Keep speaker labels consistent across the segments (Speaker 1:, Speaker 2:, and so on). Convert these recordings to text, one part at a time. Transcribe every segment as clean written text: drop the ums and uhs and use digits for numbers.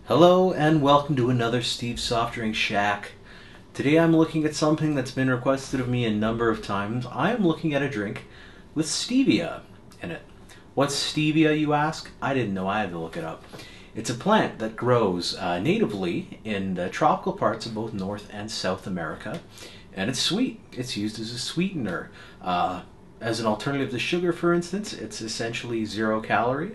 Speaker 1: Hello and welcome to another Steve Soft Drink Shack. Today I'm looking at something that's been requested of me a number of times. I am looking at a drink with stevia in it. What's stevia, you ask? I didn't know. I had to look it up. It's a plant that grows natively in the tropical parts of both North and South America, and it's sweet. It's used as a sweetener. As an alternative to sugar, for instance, it's essentially 0 calorie.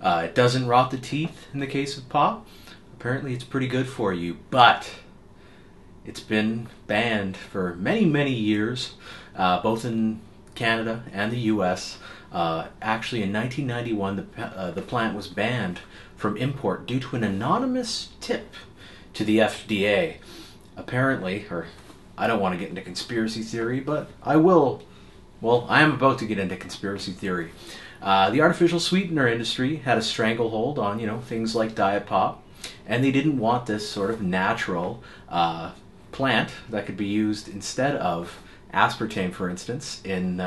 Speaker 1: It doesn't rot the teeth in the case of pop. Apparently it's pretty good for you, but it's been banned for many, many years, both in Canada and the US. Actually, in 1991, the plant was banned from import due to an anonymous tip to the FDA. Apparently, or I don't want to get into conspiracy theory, but I will. Well, I am about to get into conspiracy theory. The artificial sweetener industry had a stranglehold on, things like Diet Pop, and they didn't want this sort of natural plant that could be used instead of aspartame, for instance, in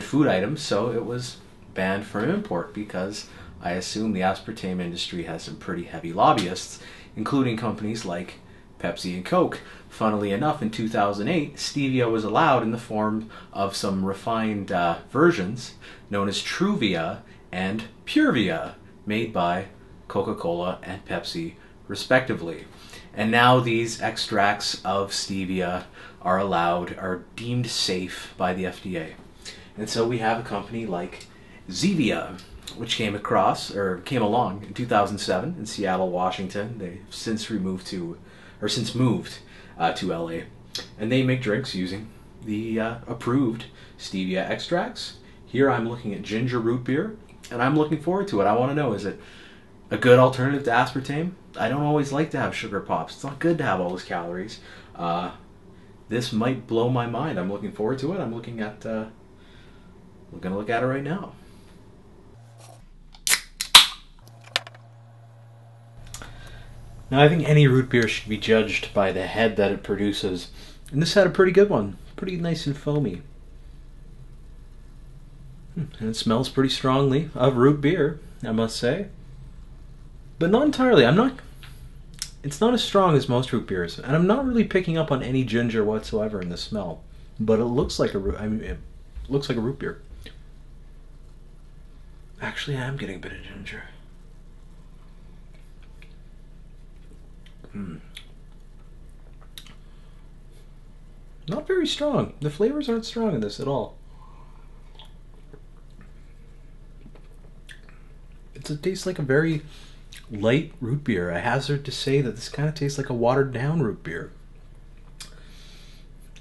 Speaker 1: food items. So it was banned from import because I assume the aspartame industry has some pretty heavy lobbyists, including companies like Pepsi and Coke. Funnily enough, in 2008, stevia was allowed in the form of some refined versions known as Truvia and Purevia, made by Coca-Cola and Pepsi, respectively. And now these extracts of stevia are deemed safe by the FDA. And so we have a company like Zevia, which came along in 2007 in Seattle, Washington. They've since moved to LA, and they make drinks using the approved stevia extracts. Here I'm looking at ginger root beer, and I'm looking forward to it. I want to know, is it a good alternative to aspartame? I don't always like to have sugar pops. It's not good to have all those calories. This might blow my mind. I'm looking forward to it. We're gonna look at it right now. Now, I think any root beer should be judged by the head that it produces. And this had a pretty good one. Pretty nice and foamy. And it smells pretty strongly of root beer, I must say. But not entirely. It's not as strong as most root beers. And I'm not really picking up on any ginger whatsoever in the smell. But it looks like it looks like a root beer. Actually, I am getting a bit of ginger. Not very strong. The flavors aren't strong in this at all. It tastes like a very light root beer. I hazard to say that this kind of tastes like a watered down root beer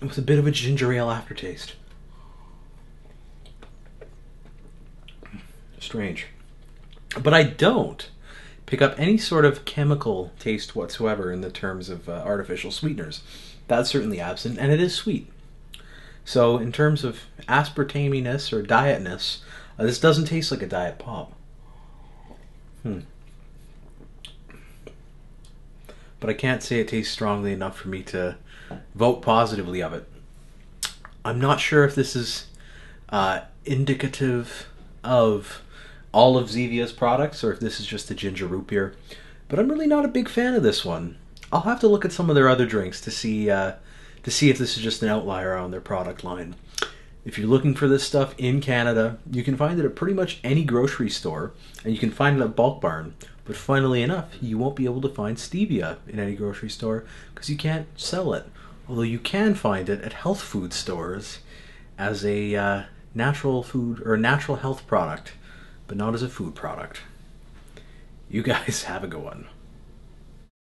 Speaker 1: with a bit of a ginger ale aftertaste. Strange. But I don't pick up any sort of chemical taste whatsoever in the terms of artificial sweeteners. That's certainly absent, and it is sweet. So in terms of aspartameness or dietness, this doesn't taste like a Diet Pop. But I can't say it tastes strongly enough for me to vote positively of it. I'm not sure if this is indicative of all of Zevia's products, or if this is just a ginger root beer. But I'm really not a big fan of this one. I'll have to look at some of their other drinks to see if this is just an outlier on their product line. If you're looking for this stuff in Canada, you can find it at pretty much any grocery store, and you can find it at Bulk Barn. But funnily enough, you won't be able to find stevia in any grocery store because you can't sell it. Although you can find it at health food stores as a natural food or a natural health product, but not as a food product. You guys have a good one.